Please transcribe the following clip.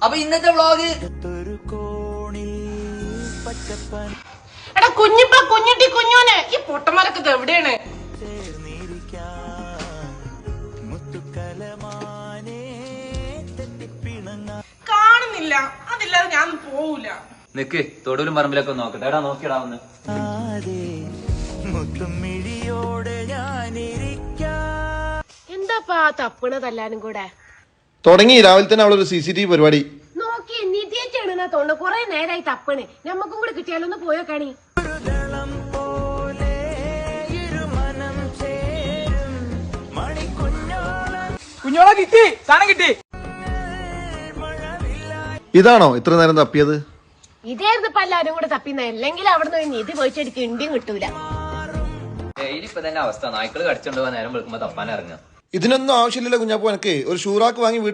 അപ്പൊ ഇന്നത്തെ വ്ളോഗ് എടാ കുഞ്ഞിപ്പ കുഞ്ഞുട്ടി കുഞ്ഞോനെ ഈ പൊട്ടന്മാരൊക്കെ എവിടെയാണ്? കാണുന്നില്ല. അതില്ലാതെ ഞാൻ പോവൂല. നിക്ക് തൊടുവിലും പറമ്പിലൊക്കെ നോക്കട്ടെ. എടാ നോക്കിയടാ ഒന്ന്. എന്താപ്പാ തപ്പണതെല്ലാരും കൂടെ തുടങ്ങി രാവിലെ തന്നെ അവളൊരു CCTV പരിപാടി. നോക്കി നിധിയേച്ചാണ് തോന്നുന്നു. കൊറേ നേരമായി തപ്പണ്. ഞമ്മക്കും കൂടെ കിട്ടിയാലൊന്ന് പോയോ കാണി. കുഞ്ഞോളെ കിട്ടി, സാധനം കിട്ടി. ഇതാണോ ഇത്ര നേരം തപ്പിയത്? ഇതായിരുന്നു ഇപ്പൊ എല്ലാരും കൂടെ തപ്പിന്ന. അല്ലെങ്കിൽ അവിടുന്ന് നിധി പോയിച്ചെടുക്ക് ഇണ്ടിയും കിട്ടൂല. ഇപ്പൊ തന്നെ അവസ്ഥ. നായ്ക്കള് കടിച്ചോണ്ട് പോകാൻ നേരം വെളുക്കുമ്പോ തപ്പാൻ ഇറങ്ങുക. ഇതിനൊന്നും ആവശ്യമില്ലല്ലോ കുഞ്ഞാപ്പോ. എനിക്ക് ഒരു ഷൂറാക്ക് വാങ്ങി വീട്ടിൽ